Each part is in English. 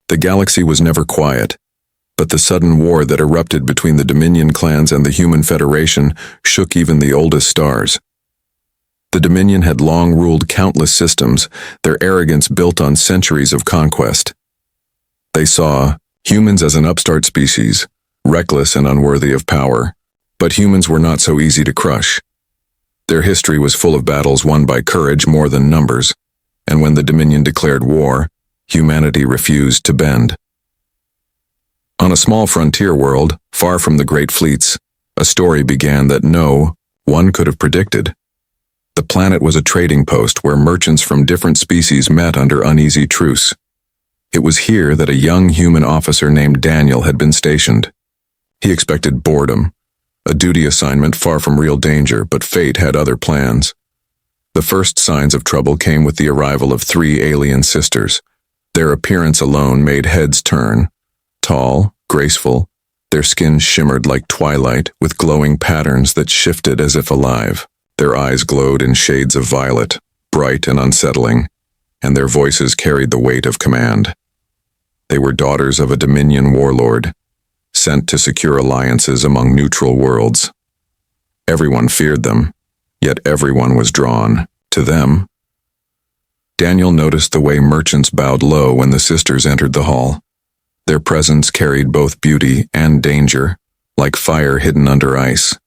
The galaxy was never quiet, but the sudden war that erupted between the Dominion clans and the Human Federation shook even the oldest stars. The Dominion had long ruled countless systems, their arrogance built on centuries of conquest. They saw humans as an upstart species, reckless and unworthy of power, but humans were not so easy to crush. Their history was full of battles won by courage more than numbers, and when the Dominion declared war, humanity refused to bend. On a small frontier world, far from the great fleets, a story began that no one could have predicted. The planet was a trading post where merchants from different species met under uneasy truce. It was here that a young human officer named Daniel had been stationed. He expected boredom, a duty assignment far from real danger, but fate had other plans. The first signs of trouble came with the arrival of 3 alien sisters. Their appearance alone made heads turn. Tall, graceful, their skin shimmered like twilight with glowing patterns that shifted as if alive. Their eyes glowed in shades of violet, bright and unsettling, and their voices carried the weight of command. They were daughters of a Dominion warlord, sent to secure alliances among neutral worlds. Everyone feared them, yet everyone was drawn to them. Daniel noticed the way merchants bowed low when the sisters entered the hall. Their presence carried both beauty and danger, like fire hidden under ice.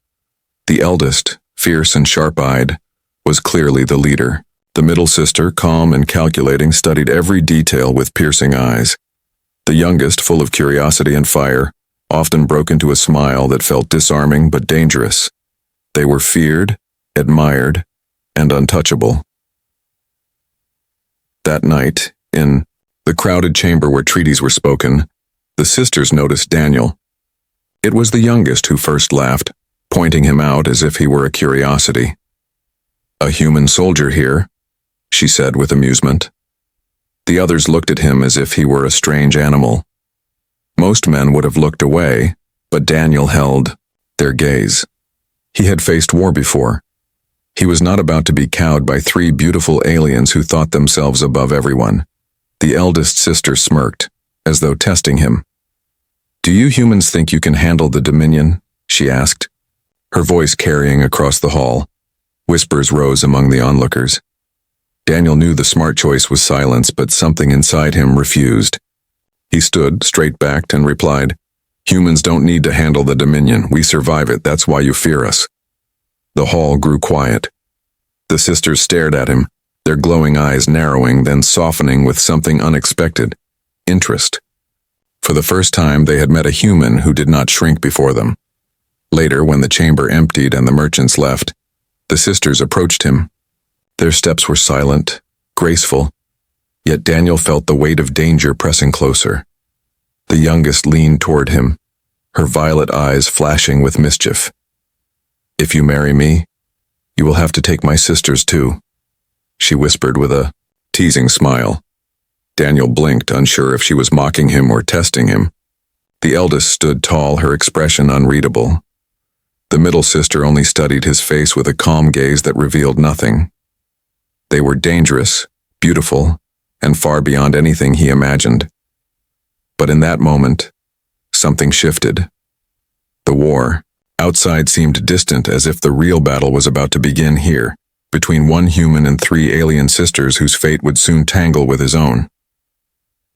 The eldest, fierce and sharp-eyed, was clearly the leader. The middle sister, calm and calculating, studied every detail with piercing eyes. The youngest, full of curiosity and fire, often broke into a smile that felt disarming but dangerous. They were feared, admired, and untouchable. That night, in the crowded chamber where treaties were spoken, the sisters noticed Daniel. It was the youngest who first laughed, pointing him out as if he were a curiosity. "A human soldier here," she said with amusement. The others looked at him as if he were a strange animal. Most men would have looked away, but Daniel held their gaze. He had faced war before. He was not about to be cowed by 3 beautiful aliens who thought themselves above everyone. The eldest sister smirked, as though testing him. "Do you humans think you can handle the Dominion?" she asked, her voice carrying across the hall. Whispers rose among the onlookers. Daniel knew the smart choice was silence, but something inside him refused. He stood, straight-backed, and replied, "Humans don't need to handle the Dominion. We survive it. That's why you fear us." The hall grew quiet. The sisters stared at him, their glowing eyes narrowing, then softening with something unexpected: interest. For the first time, they had met a human who did not shrink before them. Later, when the chamber emptied and the merchants left, the sisters approached him. Their steps were silent, graceful, yet Daniel felt the weight of danger pressing closer. The youngest leaned toward him, her violet eyes flashing with mischief. "If you marry me, you will have to take my sisters too," she whispered with a teasing smile. Daniel blinked, unsure if she was mocking him or testing him. The eldest stood tall, her expression unreadable. The middle sister only studied his face with a calm gaze that revealed nothing. They were dangerous, beautiful, and far beyond anything he imagined. But in that moment, something shifted. The war outside seemed distant, as if the real battle was about to begin here, between one human and 3 alien sisters whose fate would soon tangle with his own.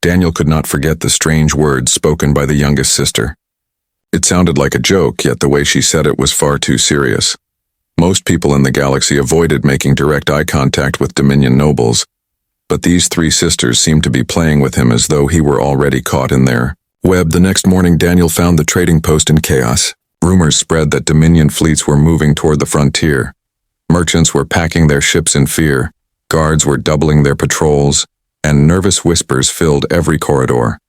Daniel could not forget the strange words spoken by the youngest sister. It sounded like a joke, yet the way she said it was far too serious. Most people in the galaxy avoided making direct eye contact with Dominion nobles, but these 3 sisters seemed to be playing with him as though he were already caught in their web. The next morning, Daniel found the trading post in chaos. Rumors spread that Dominion fleets were moving toward the frontier. Merchants were packing their ships in fear, guards were doubling their patrols, and nervous whispers filled every corridor.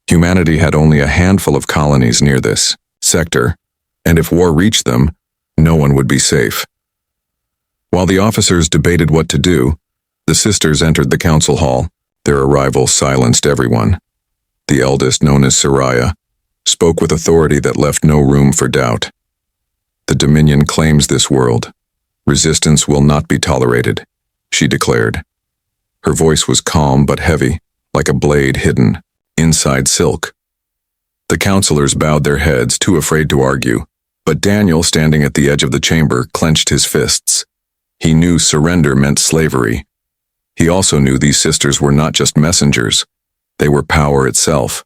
Humanity had only a handful of colonies near this sector, and if war reached them, no one would be safe. While the officers debated what to do, the sisters entered the council hall. Their arrival silenced everyone. The eldest, known as Soraya, spoke with authority that left no room for doubt. "The Dominion claims this world. Resistance will not be tolerated," she declared. Her voice was calm but heavy, like a blade hidden inside silk. The counselors bowed their heads, too afraid to argue, but Daniel, standing at the edge of the chamber, clenched his fists. He knew surrender meant slavery. He also knew these sisters were not just messengers. They were power itself.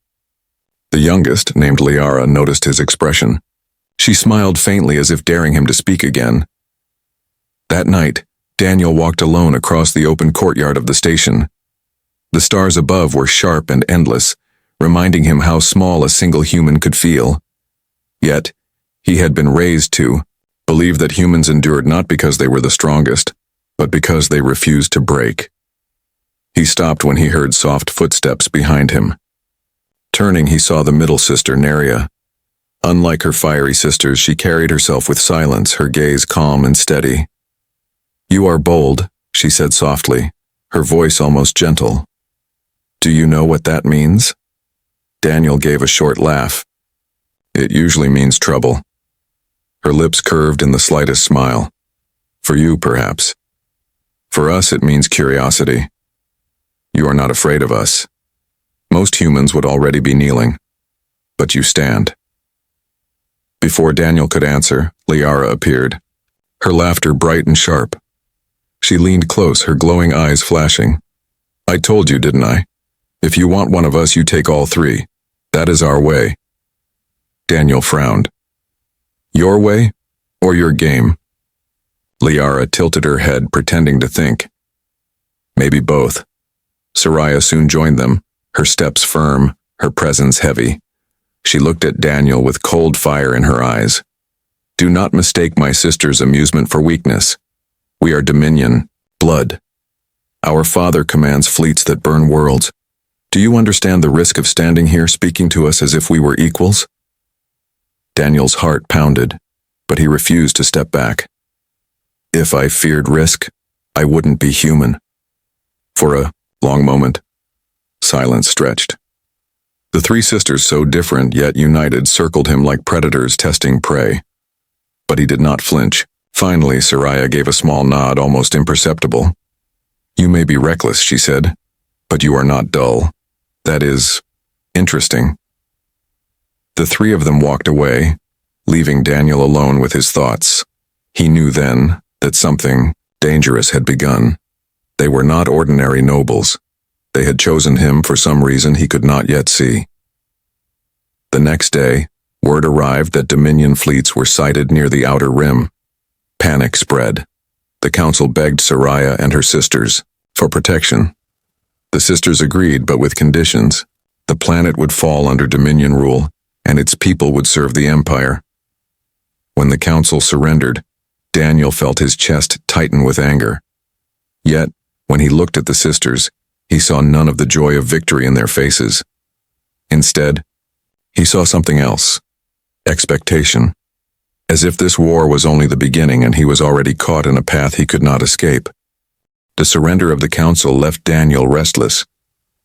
The youngest, named Liara, noticed his expression. She smiled faintly as if daring him to speak again. That night, Daniel walked alone across the open courtyard of the station. The stars above were sharp and endless, reminding him how small a single human could feel. Yet, he had been raised to believe that humans endured not because they were the strongest, but because they refused to break. He stopped when he heard soft footsteps behind him. Turning, he saw the middle sister, Neria. Unlike her fiery sisters, she carried herself with silence, her gaze calm and steady. "You are bold," she said softly, her voice almost gentle. "Do you know what that means?" Daniel gave a short laugh. "It usually means trouble." Her lips curved in the slightest smile. "For you, perhaps. For us, it means curiosity. You are not afraid of us. Most humans would already be kneeling. But you stand." Before Daniel could answer, Liara appeared, her laughter bright and sharp. She leaned close, her glowing eyes flashing. "I told you, didn't I? If you want one of us, you take all three. That is our way." Daniel frowned. "Your way, or your game?" Liara tilted her head, pretending to think. "Maybe both." Soraya soon joined them, her steps firm, her presence heavy. She looked at Daniel with cold fire in her eyes. "Do not mistake my sister's amusement for weakness. We are Dominion, blood. Our father commands fleets that burn worlds. Do you understand the risk of standing here speaking to us as if we were equals?" Daniel's heart pounded, but he refused to step back. "If I feared risk, I wouldn't be human." For a long moment, silence stretched. The three sisters, so different yet united, circled him like predators testing prey. But he did not flinch. Finally, Soraya gave a small nod, almost imperceptible. "You may be reckless," she said, "but you are not dull. That is, interesting." The three of them walked away, leaving Daniel alone with his thoughts. He knew then that something dangerous had begun. They were not ordinary nobles. They had chosen him for some reason he could not yet see. The next day, word arrived that Dominion fleets were sighted near the outer rim. Panic spread. The council begged Soraya and her sisters for protection. The sisters agreed, but with conditions. The planet would fall under Dominion rule, and its people would serve the Empire. When the council surrendered, Daniel felt his chest tighten with anger. Yet, when he looked at the sisters, he saw none of the joy of victory in their faces. Instead, he saw something else. Expectation. As if this war was only the beginning and he was already caught in a path he could not escape. The surrender of the council left Daniel restless.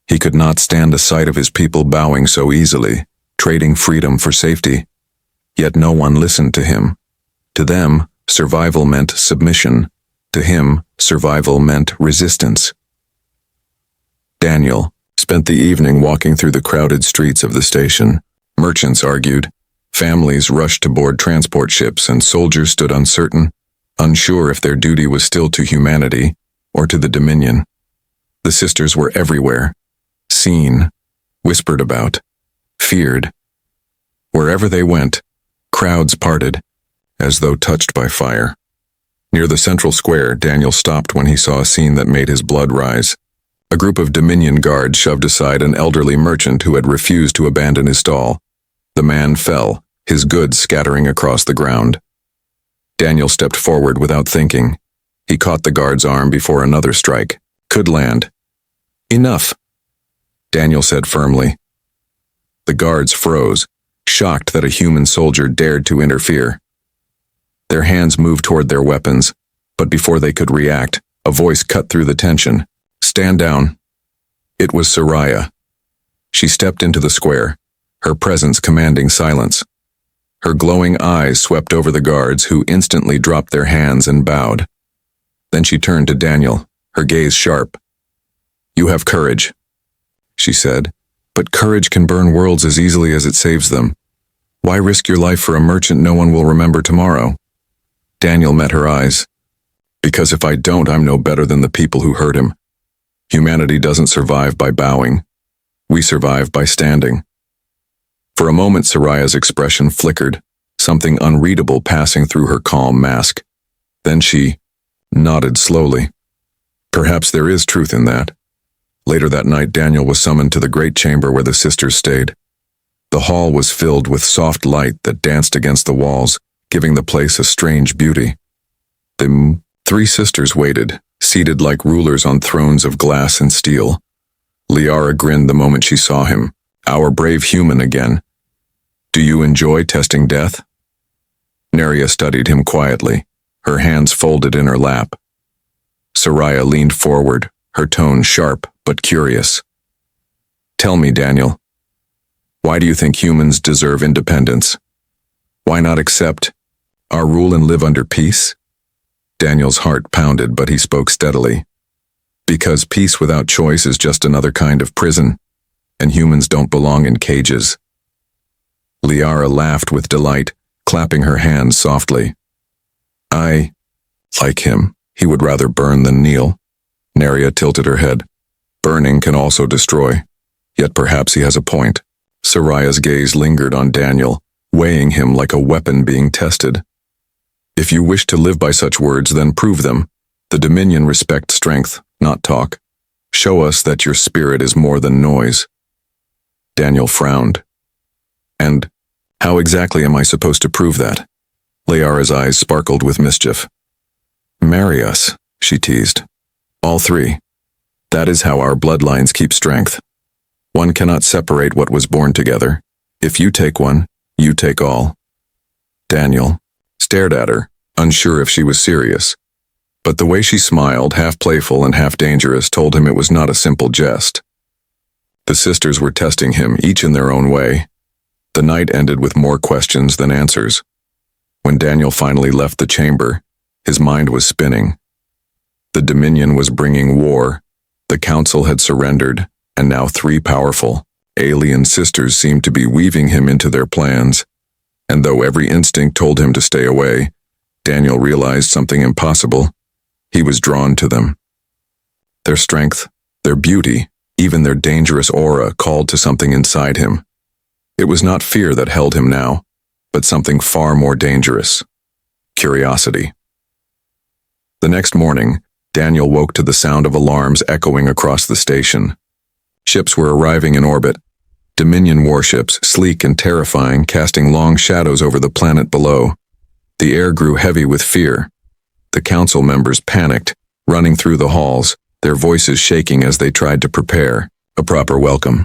He could not stand the sight of his people bowing so easily, trading freedom for safety. Yet no one listened to him. To them, survival meant submission. To him, survival meant resistance. Daniel spent the evening walking through the crowded streets of the station. Merchants argued, families rushed to board transport ships, and soldiers stood uncertain, unsure if their duty was still to humanity or to the Dominion. The sisters were everywhere, seen, whispered about, feared. Wherever they went, crowds parted, as though touched by fire. Near the central square, Daniel stopped when he saw a scene that made his blood rise. A group of Dominion guards shoved aside an elderly merchant who had refused to abandon his stall. The man fell, his goods scattering across the ground. Daniel stepped forward without thinking. He caught the guard's arm before another strike could land. "Enough," Daniel said firmly. The guards froze, shocked that a human soldier dared to interfere. Their hands moved toward their weapons, but before they could react, a voice cut through the tension. "Stand down." It was Soraya. She stepped into the square, her presence commanding silence. Her glowing eyes swept over the guards, who instantly dropped their hands and bowed. Then she turned to Daniel, her gaze sharp. "You have courage," she said, But courage can burn worlds as easily as it saves them. Why risk your life for a merchant no one will remember tomorrow? Daniel met her eyes. Because if I don't, I'm no better than the people who hurt him. Humanity doesn't survive by bowing. We survive by standing. For a moment, Soraya's expression flickered, something unreadable passing through her calm mask. Then she nodded slowly. Perhaps there is truth in that. Later that night, Daniel was summoned to the great chamber where the sisters stayed. The hall was filled with soft light that danced against the walls, giving the place a strange beauty. The three sisters waited, seated like rulers on thrones of glass and steel. Liara grinned the moment she saw him. Our brave human again. Do you enjoy testing death? Neria studied him quietly, her hands folded in her lap. Soraya leaned forward, her tone sharp but curious. Tell me, Daniel, why do you think humans deserve independence? Why not accept our rule and live under peace? Daniel's heart pounded, but he spoke steadily. Because peace without choice is just another kind of prison, and humans don't belong in cages. Liara laughed with delight, clapping her hands softly. I like him. He would rather burn than kneel. Neria tilted her head. Burning can also destroy. Yet perhaps he has a point. Soraya's gaze lingered on Daniel, weighing him like a weapon being tested. If you wish to live by such words, then prove them. The Dominion respects strength, not talk. Show us that your spirit is more than noise. Daniel frowned. And how exactly am I supposed to prove that? Liara's eyes sparkled with mischief. Marry us, she teased. All three. That is how our bloodlines keep strength. One cannot separate what was born together. If you take one, you take all. Daniel stared at her, unsure if she was serious. But the way she smiled, half playful and half dangerous, told him it was not a simple jest. The sisters were testing him, each in their own way. The night ended with more questions than answers. When Daniel finally left the chamber, his mind was spinning. The Dominion was bringing war. The Council had surrendered, and now three powerful, alien sisters seemed to be weaving him into their plans. And though every instinct told him to stay away, Daniel realized something impossible. He was drawn to them. Their strength, their beauty, even their dangerous aura called to something inside him. It was not fear that held him now, but something far more dangerous. Curiosity. The next morning, Daniel woke to the sound of alarms echoing across the station. Ships were arriving in orbit. Dominion warships, sleek and terrifying, casting long shadows over the planet below. The air grew heavy with fear. The council members panicked, running through the halls, their voices shaking as they tried to prepare a proper welcome.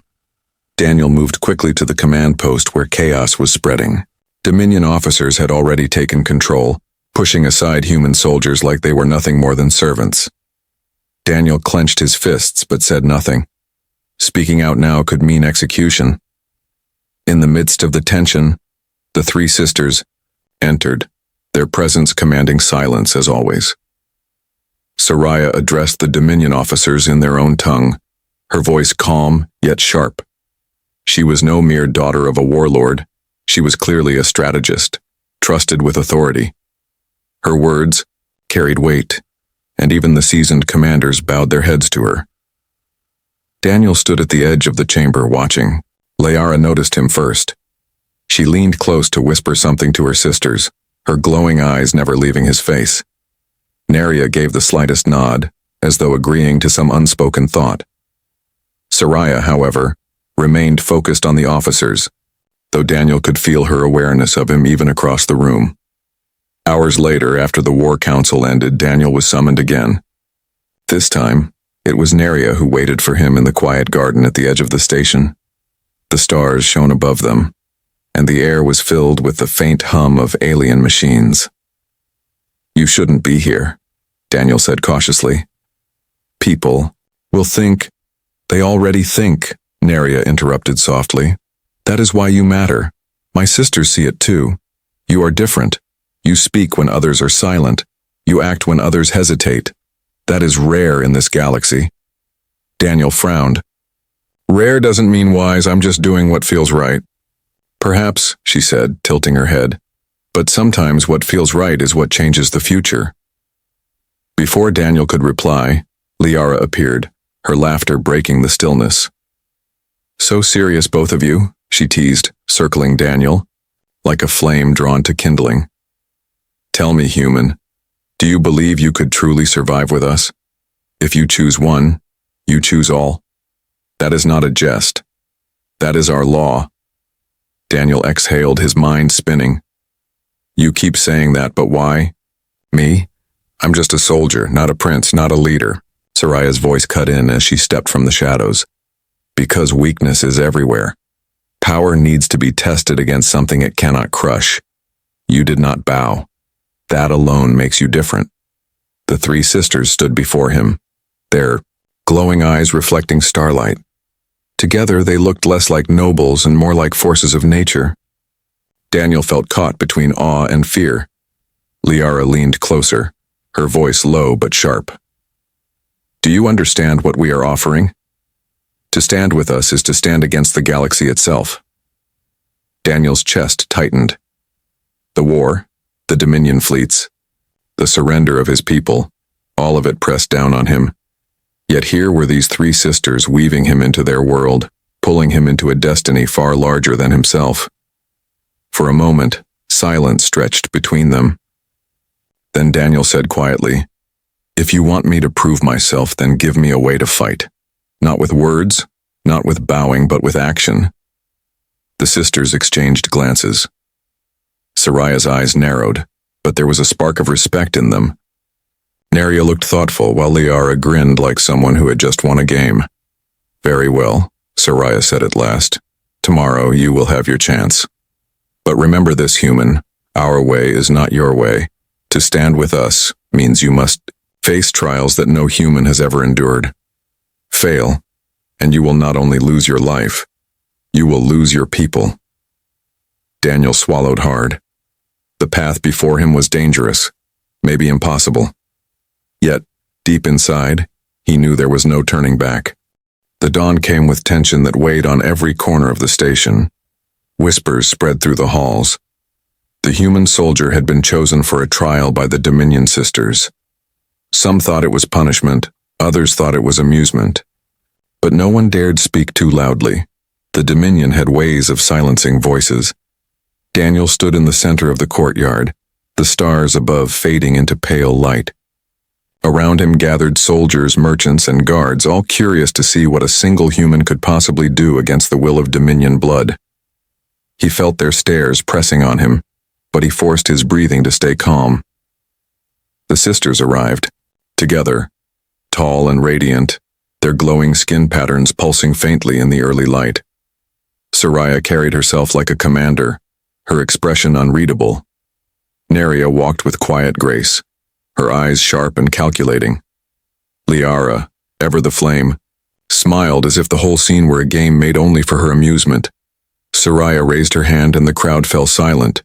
Daniel moved quickly to the command post where chaos was spreading. Dominion officers had already taken control, pushing aside human soldiers like they were nothing more than servants. Daniel clenched his fists but said nothing. Speaking out now could mean execution. In the midst of the tension, the three sisters entered, their presence commanding silence as always. Soraya addressed the Dominion officers in their own tongue, her voice calm yet sharp. She was no mere daughter of a warlord. She was clearly a strategist, trusted with authority. Her words carried weight, and even the seasoned commanders bowed their heads to her. Daniel stood at the edge of the chamber watching. Liara noticed him first. She leaned close to whisper something to her sisters, her glowing eyes never leaving his face. Neria gave the slightest nod, as though agreeing to some unspoken thought. Soraya, however, remained focused on the officers, though Daniel could feel her awareness of him even across the room. Hours later, after the War Council ended, Daniel was summoned again. This time, it was Neria who waited for him in the quiet garden at the edge of the station. The stars shone above them, and the air was filled with the faint hum of alien machines. You shouldn't be here, Daniel said cautiously. People will think. They already think, Neria interrupted softly. That is why you matter. My sisters see it too. You are different. You speak when others are silent. You act when others hesitate. That is rare in this galaxy. Daniel frowned. Rare doesn't mean wise, I'm just doing what feels right. Perhaps, she said, tilting her head, but sometimes what feels right is what changes the future. Before Daniel could reply, Liara appeared, her laughter breaking the stillness. So serious, both of you, she teased, circling Daniel, like a flame drawn to kindling. Tell me, human, do you believe you could truly survive with us? If you choose one, you choose all. That is not a jest. That is our law. Daniel exhaled, his mind spinning. You keep saying that, but why? Me? I'm just a soldier, not a prince, not a leader. Soraya's voice cut in as she stepped from the shadows. Because weakness is everywhere. Power needs to be tested against something it cannot crush. You did not bow. That alone makes you different. The three sisters stood before him, their glowing eyes reflecting starlight. Together they looked less like nobles and more like forces of nature. Daniel felt caught between awe and fear. Liara leaned closer, her voice low but sharp. Do you understand what we are offering? To stand with us is to stand against the galaxy itself. Daniel's chest tightened. The war, the Dominion fleets, the surrender of his people, all of it pressed down on him. Yet here were these three sisters weaving him into their world, pulling him into a destiny far larger than himself. For a moment, silence stretched between them. Then Daniel said quietly, If you want me to prove myself, then give me a way to fight. Not with words, not with bowing, but with action. The sisters exchanged glances. Soraya's eyes narrowed, but there was a spark of respect in them. Neria looked thoughtful, while Liara grinned like someone who had just won a game. Very well, Soraya said at last. Tomorrow you will have your chance. But remember this, human, our way is not your way. To stand with us means you must face trials that no human has ever endured. Fail, and you will not only lose your life, you will lose your people. Daniel swallowed hard. The path before him was dangerous, maybe impossible. Yet, deep inside, he knew there was no turning back. The dawn came with tension that weighed on every corner of the station. Whispers spread through the halls. The human soldier had been chosen for a trial by the Dominion sisters. Some thought it was punishment, others thought it was amusement. But no one dared speak too loudly. The Dominion had ways of silencing voices. Daniel stood in the center of the courtyard, the stars above fading into pale light. Around him gathered soldiers, merchants, and guards, all curious to see what a single human could possibly do against the will of Dominion blood. He felt their stares pressing on him, but he forced his breathing to stay calm. The sisters arrived, together, tall and radiant, their glowing skin patterns pulsing faintly in the early light. Soraya carried herself like a commander, her expression unreadable. Neria walked with quiet grace, her eyes sharp and calculating. Liara, ever the flame, smiled as if the whole scene were a game made only for her amusement. Soraya raised her hand and the crowd fell silent.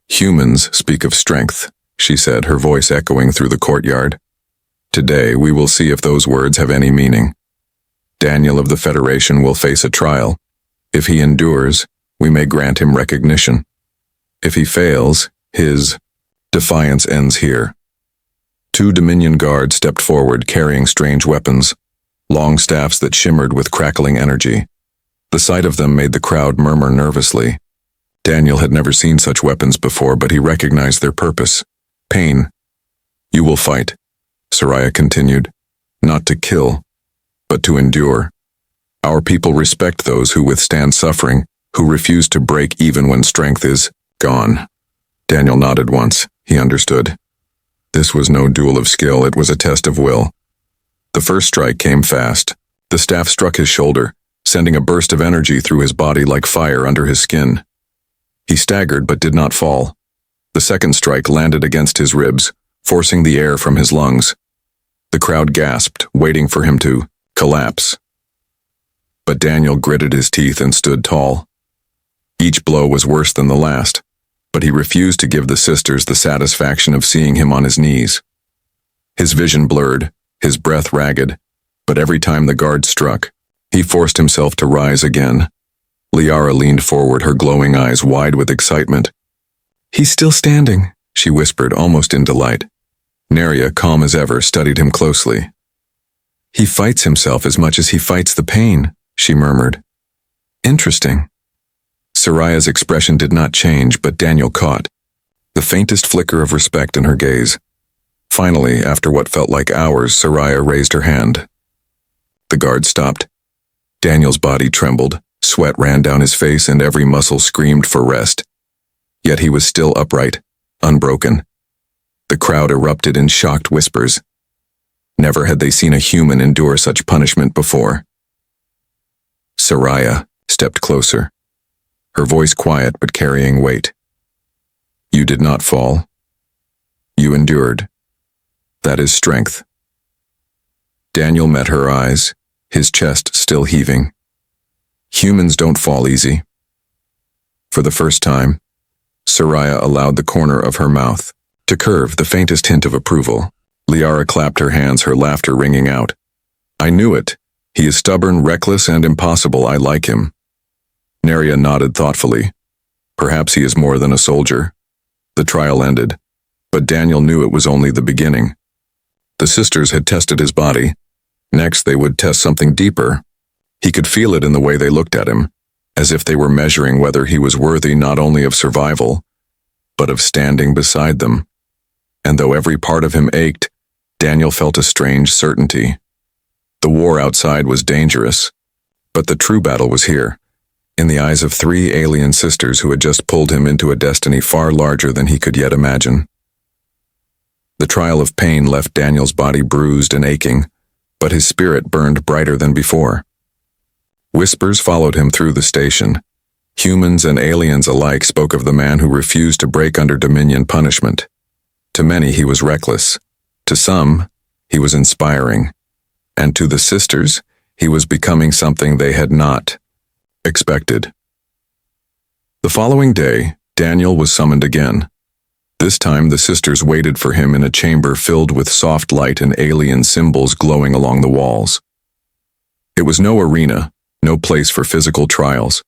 Humans speak of strength, she said, her voice echoing through the courtyard. Today we will see if those words have any meaning. Daniel of the Federation will face a trial. If he endures, we may grant him recognition. If he fails, his defiance ends here. Two Dominion guards stepped forward carrying strange weapons, long staffs that shimmered with crackling energy. The sight of them made the crowd murmur nervously. Daniel had never seen such weapons before, but he recognized their purpose. Pain. You will fight, Soraya continued, not to kill, but to endure. Our people respect those who withstand suffering, who refuse to break even when strength is gone. Daniel nodded once. He understood. This was no duel of skill, it was a test of will. The first strike came fast. The staff struck his shoulder, sending a burst of energy through his body like fire under his skin. He staggered but did not fall. The second strike landed against his ribs, forcing the air from his lungs. The crowd gasped, waiting for him to collapse. But Daniel gritted his teeth and stood tall. Each blow was worse than the last, but he refused to give the sisters the satisfaction of seeing him on his knees. His vision blurred, his breath ragged, but every time the guard struck, He forced himself to rise again. Liara leaned forward, her glowing eyes wide with excitement. "He's still standing," she whispered, almost in delight. Neria, calm as ever, studied him closely. "He fights himself as much as he fights the pain," she murmured. "Interesting." Soraya's expression did not change, but Daniel caught the faintest flicker of respect in her gaze. Finally, after what felt like hours, Soraya raised her hand. The guard stopped. Daniel's body trembled, sweat ran down his face, and every muscle screamed for rest. Yet he was still upright, unbroken. The crowd erupted in shocked whispers. Never had they seen a human endure such punishment before. Soraya stepped closer, her voice quiet but carrying weight. "You did not fall. You endured. That is strength." Daniel met her eyes, his chest still heaving. "Humans don't fall easy." For the first time, Soraya allowed the corner of her mouth to curve, the faintest hint of approval. Liara clapped her hands, her laughter ringing out. "I knew it. He is stubborn, reckless, and impossible. I like him." Neria nodded thoughtfully. Perhaps he is more than a soldier. The trial ended, but Daniel knew it was only the beginning. The sisters had tested his body. Next, they would test something deeper. He could feel it in the way they looked at him, as if they were measuring whether he was worthy not only of survival, but of standing beside them. And though every part of him ached, Daniel felt a strange certainty. The war outside was dangerous, but the true battle was here, in the eyes of 3 alien sisters who had just pulled him into a destiny far larger than he could yet imagine. The trial of pain left Daniel's body bruised and aching, but his spirit burned brighter than before. Whispers followed him through the station. Humans and aliens alike spoke of the man who refused to break under Dominion punishment. To many, he was reckless. To some, he was inspiring. And to the sisters, he was becoming something they had not expected. The following day, Daniel was summoned again. This time, the sisters waited for him in a chamber filled with soft light and alien symbols glowing along the walls. It was no arena, no place for physical trials.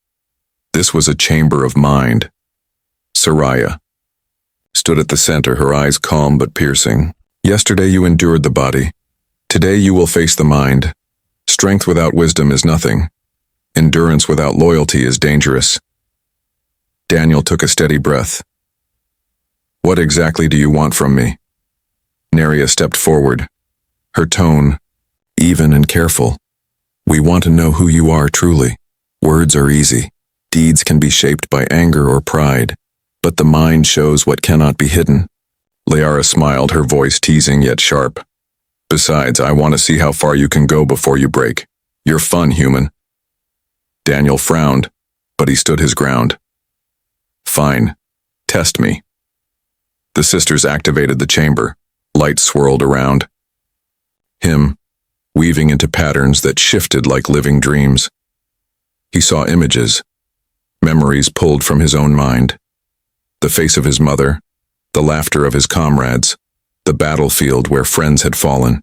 This was a chamber of mind. Soraya stood at the center, her eyes calm but piercing. "Yesterday you endured the body. Today you will face the mind. Strength without wisdom is nothing. Endurance without loyalty is dangerous." Daniel took a steady breath. "What exactly do you want from me?" Neria stepped forward, her tone even and careful. "We want to know who you are truly. Words are easy. Deeds can be shaped by anger or pride, but the mind shows what cannot be hidden." Liara smiled, her voice teasing yet sharp. "Besides, I want to see how far you can go before you break. You're fun, human." Daniel frowned, but he stood his ground. "Fine. Test me." The sisters activated the chamber. Light swirled around him, weaving into patterns that shifted like living dreams. He saw images, memories pulled from his own mind. The face of his mother, the laughter of his comrades, the battlefield where friends had fallen.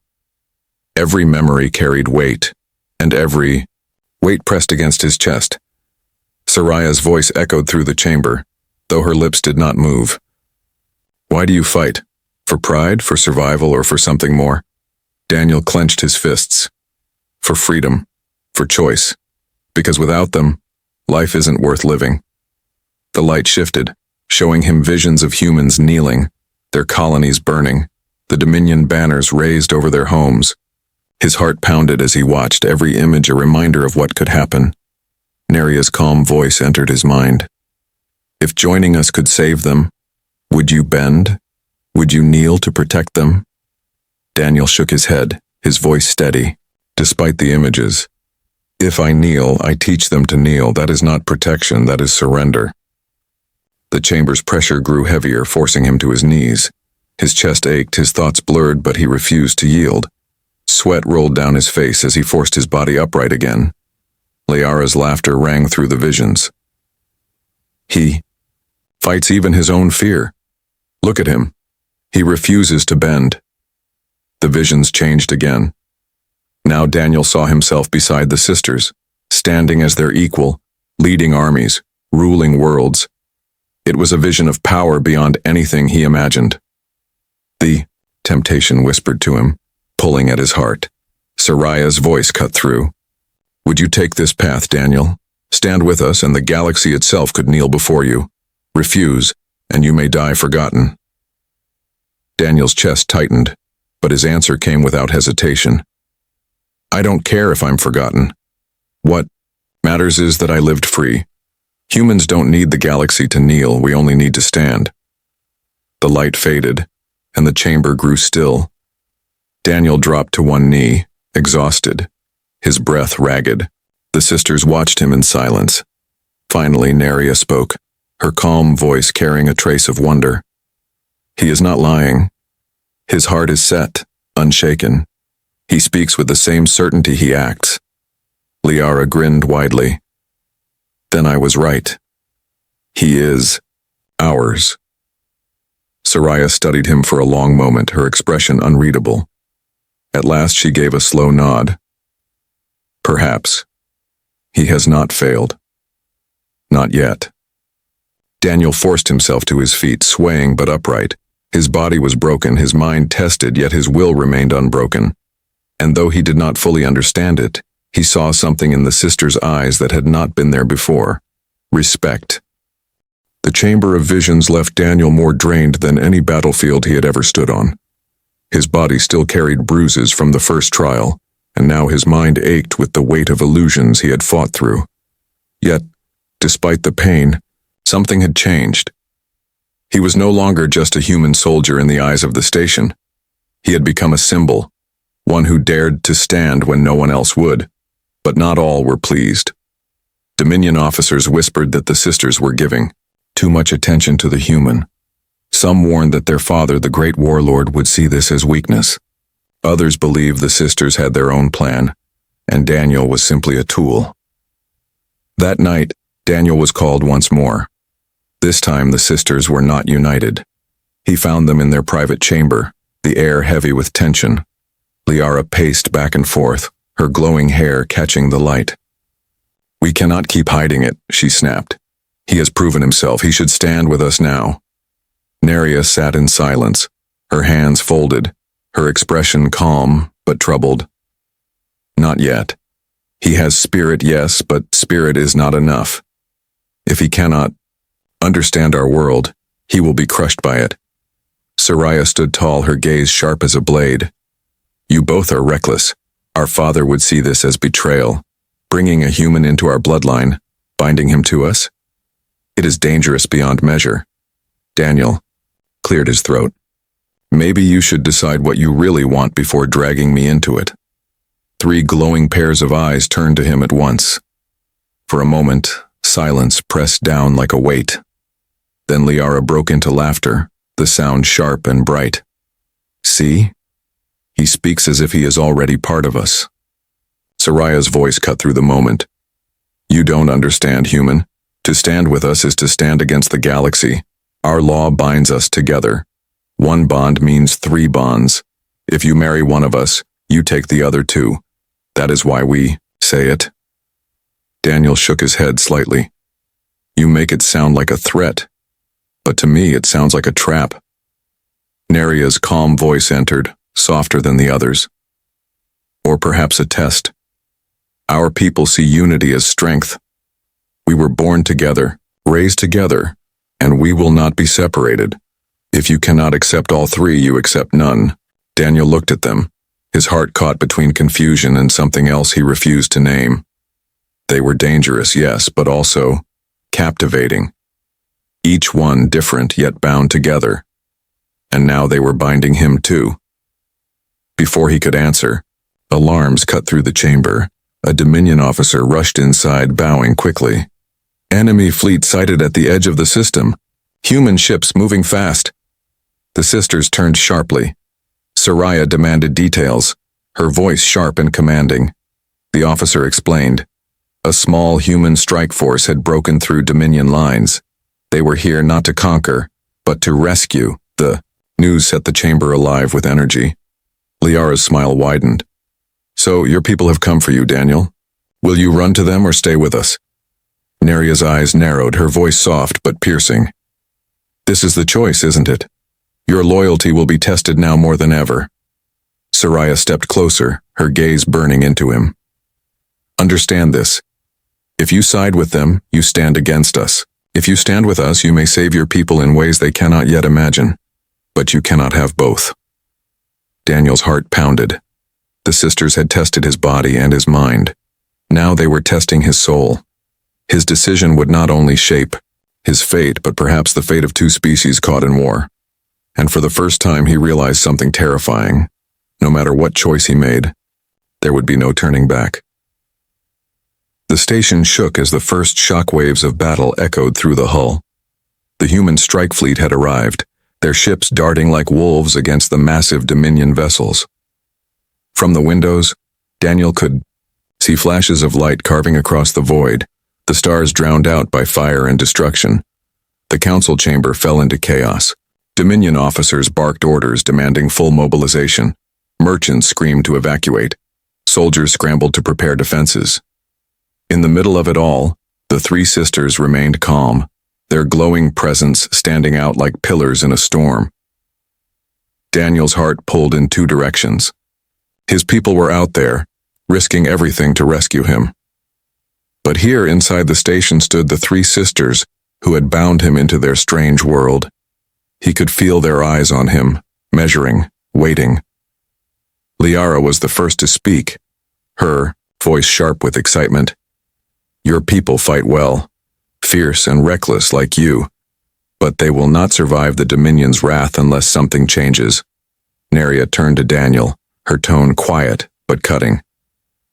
Every memory carried weight, and every weight pressed against his chest. Soraya's voice echoed through the chamber, though her lips did not move. "Why do you fight? For pride, for survival, or for something more?" Daniel clenched his fists. "For freedom, for choice. Because without them, life isn't worth living." The light shifted, showing him visions of humans kneeling, their colonies burning, the Dominion banners raised over their homes. His heart pounded as he watched, every image a reminder of what could happen. Neria's calm voice entered his mind. "If joining us could save them, would you bend? Would you kneel to protect them?" Daniel shook his head, his voice steady, despite the images. "If I kneel, I teach them to kneel. That is not protection, that is surrender." The chamber's pressure grew heavier, forcing him to his knees. His chest ached, his thoughts blurred, but he refused to yield. Sweat rolled down his face as he forced his body upright again. Liara's laughter rang through the visions. "He fights even his own fear. Look at him. He refuses to bend." The visions changed again. Now Daniel saw himself beside the sisters, standing as their equal, leading armies, ruling worlds. It was a vision of power beyond anything he imagined. The temptation whispered to him, pulling at his heart. Soraya's voice cut through. Would you take this path, Daniel? Stand with us, and the galaxy itself could kneel before you. Refuse, and you may die forgotten. Daniel's chest tightened, but his answer came without hesitation. I don't care if I'm forgotten. What matters is that I lived free. Humans don't need the galaxy to kneel, we only need to stand. The light faded, and the chamber grew still. Daniel dropped to one knee, exhausted, his breath ragged. The sisters watched him in silence. Finally, Neria spoke, her calm voice carrying a trace of wonder. He is not lying. His heart is set, unshaken. He speaks with the same certainty he acts. Liara grinned widely. Then I was right. He is ours. Soraya studied him for a long moment, her expression unreadable. At last she gave a slow nod. Perhaps. He has not failed. Not yet. Daniel forced himself to his feet, swaying but upright. His body was broken, his mind tested, yet his will remained unbroken. And though he did not fully understand it, he saw something in the sisters' eyes that had not been there before. Respect. The chamber of visions left Daniel more drained than any battlefield he had ever stood on. His body still carried bruises from the first trial, and now his mind ached with the weight of illusions he had fought through. Yet, despite the pain, something had changed. He was no longer just a human soldier in the eyes of the station. He had become a symbol, one who dared to stand when no one else would. But not all were pleased. Dominion officers whispered that the sisters were giving too much attention to the human. Some warned that their father, the great warlord, would see this as weakness. Others believed the sisters had their own plan, and Daniel was simply a tool. That night, Daniel was called once more. This time the sisters were not united. He found them in their private chamber, the air heavy with tension. Liara paced back and forth, her glowing hair catching the light. We cannot keep hiding it, she snapped. He has proven himself. He should stand with us now. Neria sat in silence, her hands folded, her expression calm but troubled. Not yet. He has spirit, yes, but spirit is not enough. If he cannot understand our world, he will be crushed by it. Soraya stood tall, her gaze sharp as a blade. You both are reckless. Our father would see this as betrayal, bringing a human into our bloodline, binding him to us. It is dangerous beyond measure. Daniel cleared his throat. Maybe you should decide what you really want before dragging me into it. 3 glowing pairs of eyes turned to him at once. For a moment, silence pressed down like a weight. Then Liara broke into laughter, the sound sharp and bright. See? He speaks as if he is already part of us. Soraya's voice cut through the moment. You don't understand, human. To stand with us is to stand against the galaxy. Our law binds us together. 1 bond means 3 bonds. If you marry one of us, you take the other 2. That is why we say it. Daniel shook his head slightly. You make it sound like a threat, but to me it sounds like a trap. Neria's calm voice entered, softer than the others. Or perhaps a test. Our people see unity as strength. We were born together, raised together, and we will not be separated. If you cannot accept all 3, you accept none. Daniel looked at them, his heart caught between confusion and something else he refused to name. They were dangerous, yes, but also captivating. Each one different yet bound together. And now they were binding him too. Before he could answer, alarms cut through the chamber. A Dominion officer rushed inside, bowing quickly. Enemy fleet sighted at the edge of the system. Human ships moving fast. The sisters turned sharply. Soraya demanded details, her voice sharp and commanding. The officer explained. A small human strike force had broken through Dominion lines. They were here not to conquer, but to rescue. The news set the chamber alive with energy. Liara's smile widened. So, your people have come for you, Daniel. Will you run to them or stay with us? Neria's eyes narrowed, her voice soft but piercing. This is the choice, isn't it? Your loyalty will be tested now more than ever. Soraya stepped closer, her gaze burning into him. Understand this. If you side with them, you stand against us. If you stand with us, you may save your people in ways they cannot yet imagine. But you cannot have both. Daniel's heart pounded. The sisters had tested his body and his mind. Now they were testing his soul. His decision would not only shape his fate, but perhaps the fate of two species caught in war. And for the first time he realized something terrifying. No matter what choice he made, there would be no turning back. The station shook as the first shockwaves of battle echoed through the hull. The human strike fleet had arrived, their ships darting like wolves against the massive Dominion vessels. From the windows, Daniel could see flashes of light carving across the void, the stars drowned out by fire and destruction. The council chamber fell into chaos. Dominion officers barked orders demanding full mobilization. Merchants screamed to evacuate. Soldiers scrambled to prepare defenses. In the middle of it all, the three sisters remained calm, their glowing presence standing out like pillars in a storm. Daniel's heart pulled in two directions. His people were out there, risking everything to rescue him. But here inside the station stood the three sisters who had bound him into their strange world. He could feel their eyes on him, measuring, waiting. Liara was the first to speak, her voice sharp with excitement. Your people fight well, fierce and reckless like you, but they will not survive the Dominion's wrath unless something changes. Neria turned to Daniel, her tone quiet but cutting.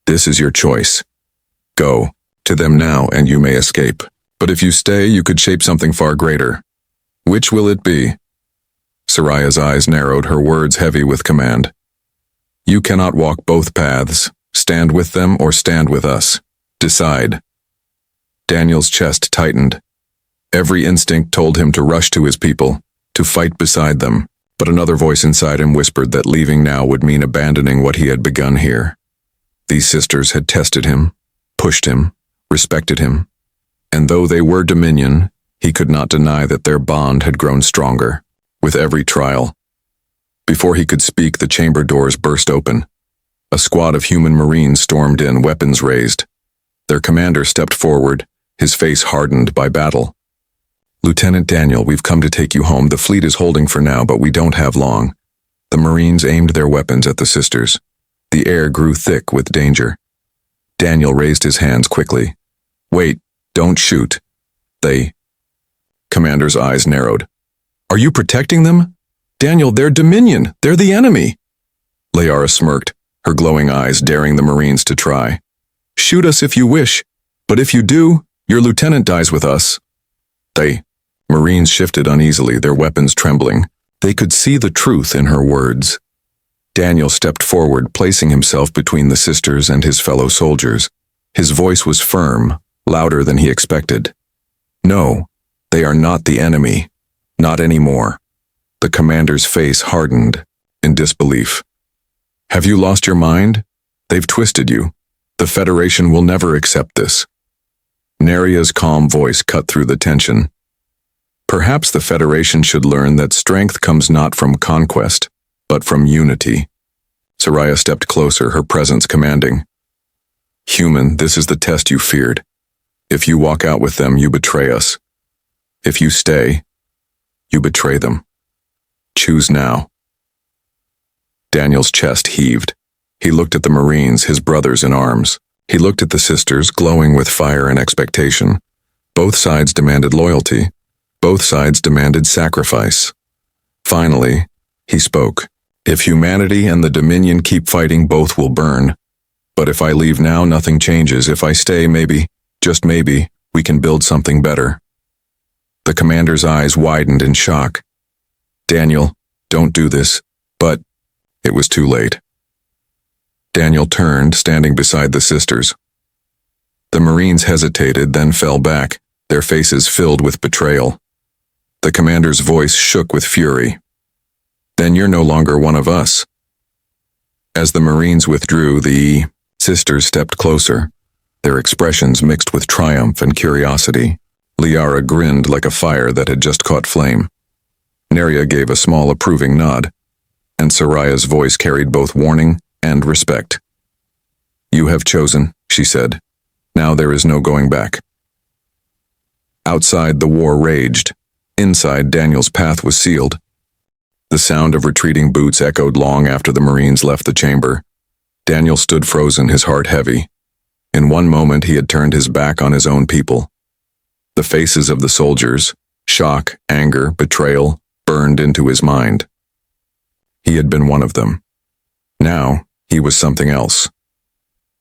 This is your choice. Go to them now and you may escape. But if you stay, you could shape something far greater. Which will it be? Soraya's eyes narrowed, her words heavy with command. You cannot walk both paths. Stand with them or stand with us. Decide. Daniel's chest tightened. Every instinct told him to rush to his people, to fight beside them, but another voice inside him whispered that leaving now would mean abandoning what he had begun here. These sisters had tested him, pushed him, respected him, and though they were Dominion, he could not deny that their bond had grown stronger, with every trial. Before he could speak, the chamber doors burst open. A squad of human Marines stormed in, weapons raised. Their commander stepped forward, his face hardened by battle. Lieutenant Daniel, we've come to take you home. The fleet is holding for now, but we don't have long. The Marines aimed their weapons at the sisters. The air grew thick with danger. Daniel raised his hands quickly. Wait, don't shoot. Commander's eyes narrowed. Are you protecting them? Daniel, they're Dominion. They're the enemy. Liara smirked, her glowing eyes daring the Marines to try. Shoot us if you wish, but if you do, your lieutenant dies with us. Marines shifted uneasily, their weapons trembling. They could see the truth in her words. Daniel stepped forward, placing himself between the sisters and his fellow soldiers. His voice was firm, louder than he expected. No, they are not the enemy. Not anymore. The commander's face hardened in disbelief. Have you lost your mind? They've twisted you. The Federation will never accept this. Neria's calm voice cut through the tension. Perhaps the Federation should learn that strength comes not from conquest, but from unity. Soraya stepped closer, her presence commanding. Human, this is the test you feared. If you walk out with them, you betray us. If you stay, you betray them. Choose now. Daniel's chest heaved. He looked at the Marines, his brothers in arms. He looked at the sisters, glowing with fire and expectation. Both sides demanded loyalty. Both sides demanded sacrifice. Finally, he spoke. If humanity and the Dominion keep fighting, both will burn. But if I leave now, nothing changes. If I stay, maybe, just maybe, we can build something better. The commander's eyes widened in shock. Daniel, don't do this. But it was too late. Daniel turned, standing beside the sisters. The Marines hesitated, then fell back, their faces filled with betrayal. The commander's voice shook with fury. Then you're no longer one of us. As the Marines withdrew, the sisters stepped closer, their expressions mixed with triumph and curiosity. Liara grinned like a fire that had just caught flame. Neria gave a small approving nod, and Soraya's voice carried both warning and respect. "You have chosen," she said. "Now there is no going back." Outside, the war raged. Inside, Daniel's path was sealed. The sound of retreating boots echoed long after the Marines left the chamber. Daniel stood frozen, his heart heavy. In one moment, he had turned his back on his own people. The faces of the soldiers, shock, anger, betrayal, burned into his mind. He had been one of them. Now, he was something else.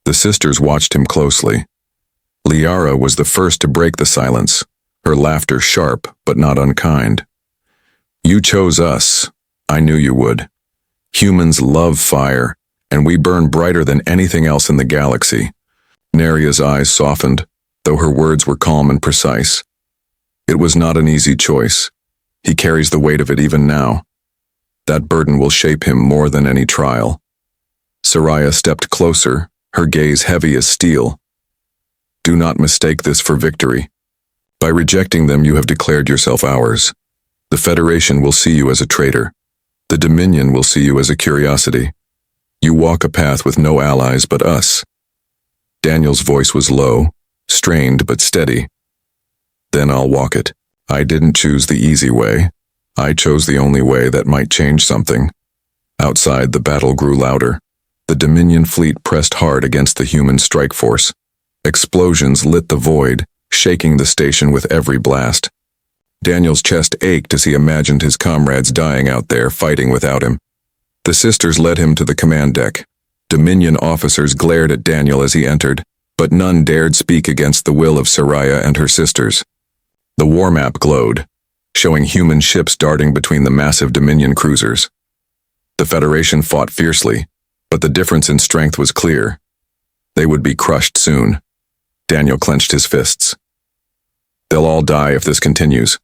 The sisters watched him closely. Liara was the first to break the silence, her laughter sharp but not unkind. "You chose us. I knew you would. Humans love fire, and we burn brighter than anything else in the galaxy." Neria's eyes softened, though her words were calm and precise. "It was not an easy choice. He carries the weight of it even now. That burden will shape him more than any trial." Soraya stepped closer, her gaze heavy as steel. "Do not mistake this for victory. By rejecting them, you have declared yourself ours. The Federation will see you as a traitor. The Dominion will see you as a curiosity. You walk a path with no allies but us." Daniel's voice was low, strained but steady. "Then I'll walk it. I didn't choose the easy way. I chose the only way that might change something." Outside, the battle grew louder. The Dominion fleet pressed hard against the human strike force. Explosions lit the void, shaking the station with every blast. Daniel's chest ached as he imagined his comrades dying out there, fighting without him. The sisters led him to the command deck. Dominion officers glared at Daniel as he entered, but none dared speak against the will of Soraya and her sisters. The war map glowed, showing human ships darting between the massive Dominion cruisers. The Federation fought fiercely, but the difference in strength was clear. They would be crushed soon. Daniel clenched his fists. "They'll all die if this continues."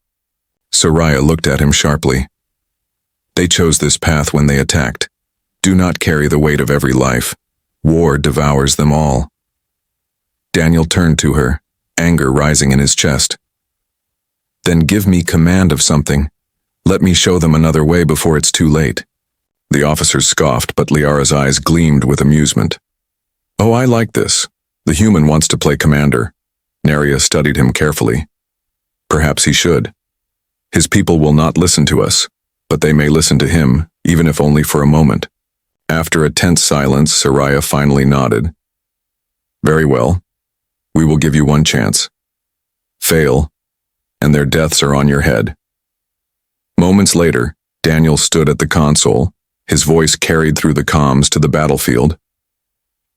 Soraya looked at him sharply. "They chose this path when they attacked. Do not carry the weight of every life. War devours them all." Daniel turned to her, anger rising in his chest. "Then give me command of something. Let me show them another way before it's too late." The officers scoffed, but Liara's eyes gleamed with amusement. "Oh, I like this. The human wants to play commander." Neria studied him carefully. "Perhaps he should. His people will not listen to us, but they may listen to him, even if only for a moment." After a tense silence, Soraya finally nodded. "Very well. We will give you one chance. Fail, and their deaths are on your head." Moments later, Daniel stood at the console, his voice carried through the comms to the battlefield.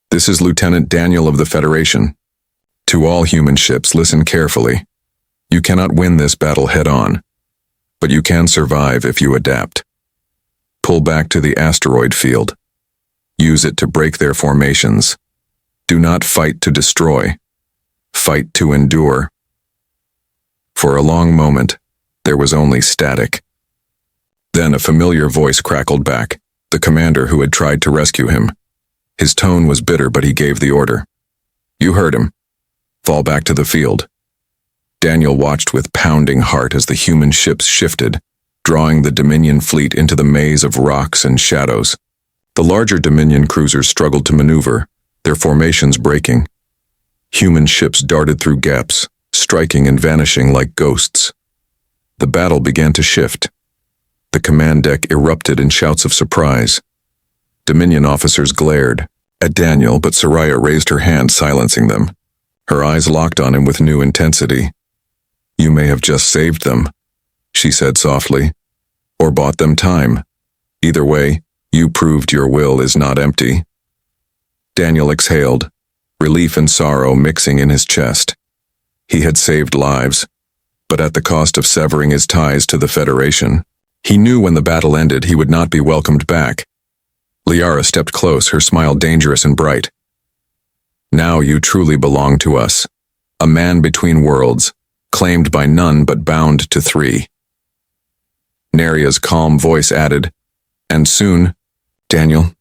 "This is Lieutenant Daniel of the Federation. To all human ships, listen carefully. You cannot win this battle head-on, but you can survive if you adapt. Pull back to the asteroid field. Use it to break their formations. Do not fight to destroy. Fight to endure." For a long moment, there was only static. Then a familiar voice crackled back, the commander who had tried to rescue him. His tone was bitter, but he gave the order. "You heard him. Fall back to the field." Daniel watched with pounding heart as the human ships shifted, drawing the Dominion fleet into the maze of rocks and shadows. The larger Dominion cruisers struggled to maneuver, their formations breaking. Human ships darted through gaps, striking and vanishing like ghosts. The battle began to shift. The command deck erupted in shouts of surprise. Dominion officers glared at Daniel, but Soraya raised her hand, silencing them. Her eyes locked on him with new intensity. "You may have just saved them," she said softly, "or bought them time. Either way, you proved your will is not empty." Daniel exhaled, relief and sorrow mixing in his chest. He had saved lives, but at the cost of severing his ties to the Federation. He knew when the battle ended he would not be welcomed back. Liara stepped close, her smile dangerous and bright. "Now you truly belong to us. A man between worlds, claimed by none but bound to three." Neria's calm voice added, "And soon, Daniel,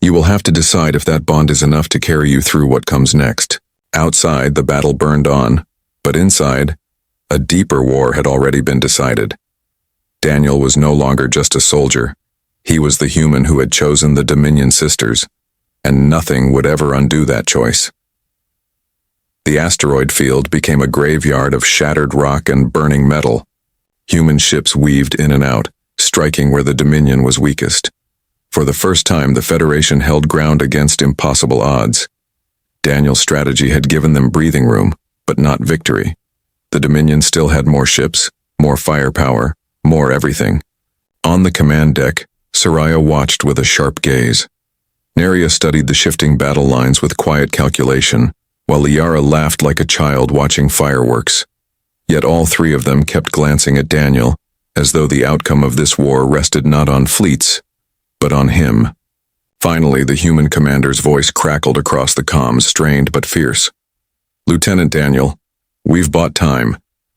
You will have to decide if that bond is enough to carry you through what comes next. Outside, the battle burned on, but inside, a deeper war had already been decided. Daniel was no longer just a soldier. He was the human who had chosen the Dominion sisters, and nothing would ever undo that choice. The asteroid field became a graveyard of shattered rock and burning metal. Human ships weaved in and out, striking where the Dominion was weakest. For the first time, the Federation held ground against impossible odds. Daniel's strategy had given them breathing room, but not victory. The Dominion still had more ships, more firepower, more everything. On the command deck, Soraya watched with a sharp gaze. Neria studied the shifting battle lines with quiet calculation, while Liara laughed like a child watching fireworks. Yet all three of them kept glancing at Daniel, as though the outcome of this war rested not on fleets, but on him. Finally, the human commander's voice crackled across the comms, strained but fierce. "Lieutenant Daniel, we've bought time,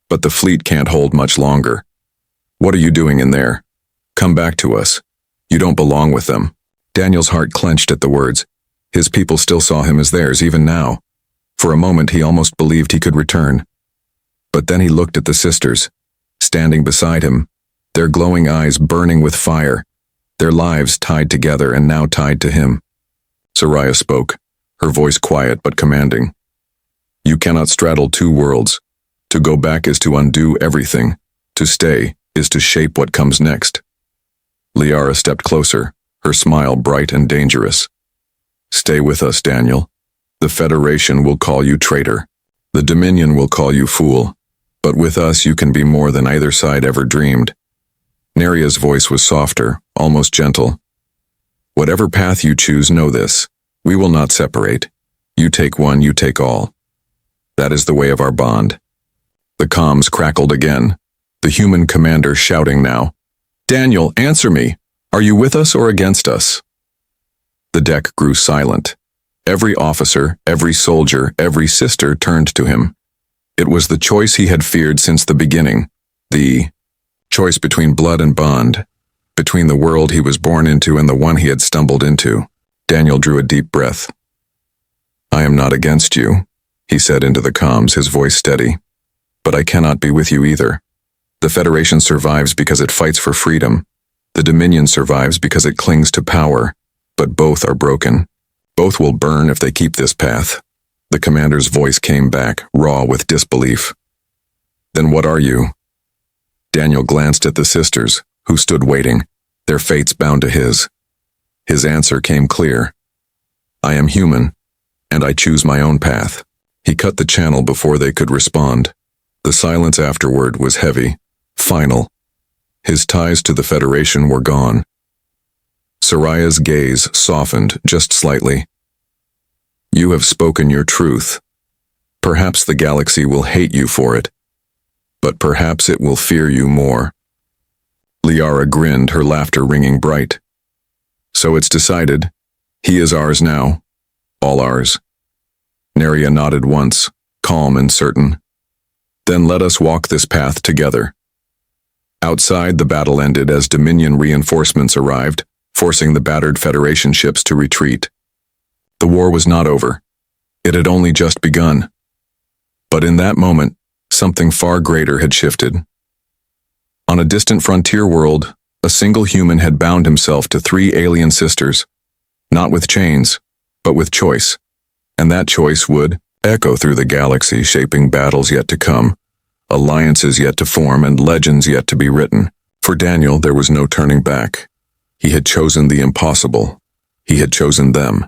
but the fleet can't hold much longer. What are you doing in there? Come back to us. You don't belong with them." Daniel's heart clenched at the words. His people still saw him as theirs, even now. For a moment, he almost believed he could return. But then he looked at the sisters, standing beside him, their glowing eyes burning with fire, their lives tied together and now tied to him. Soraya spoke, her voice quiet but commanding. "You cannot straddle two worlds. To go back is to undo everything. To stay is to shape what comes next." Liara stepped closer, her smile bright and dangerous. "Stay with us, Daniel. The Federation will call you traitor. The Dominion will call you fool. But with us you can be more than either side ever dreamed." Neria's voice was softer, almost gentle. "Whatever path you choose, know this. We will not separate. You take one, you take all. That is the way of our bond." The comms crackled again, the human commander shouting now, "Daniel, answer me. Are you with us or against us?" The deck grew silent. Every officer, every soldier, every sister turned to him. It was the choice he had feared since the beginning. The choice between blood and bond, between the world he was born into and the one he had stumbled into. Daniel drew a deep breath. "I am not against you," he said into the comms, his voice steady. "But I cannot be with you either. The Federation survives because it fights for freedom. The Dominion survives because it clings to power. But both are broken. Both will burn if they keep this path." The commander's voice came back, raw with disbelief. "Then what are you?" Daniel glanced at the sisters, who stood waiting, their fates bound to his. His answer came clear. "I am human, and I choose my own path." He cut the channel before they could respond. The silence afterward was heavy, final. His ties to the Federation were gone. Soraya's gaze softened just slightly. "You have spoken your truth. Perhaps the galaxy will hate you for it, but perhaps it will fear you more." Liara grinned, her laughter ringing bright. "So it's decided. He is ours now. All ours." Neria nodded once, calm and certain. "Then let us walk this path together." Outside, the battle ended as Dominion reinforcements arrived, forcing the battered Federation ships to retreat. The war was not over. It had only just begun. But in that moment, something far greater had shifted. On a distant frontier world, a single human had bound himself to three alien sisters, not with chains, but with choice. And that choice would echo through the galaxy, shaping battles yet to come, alliances yet to form, and legends yet to be written. For Daniel, there was no turning back. He had chosen the impossible. He had chosen them.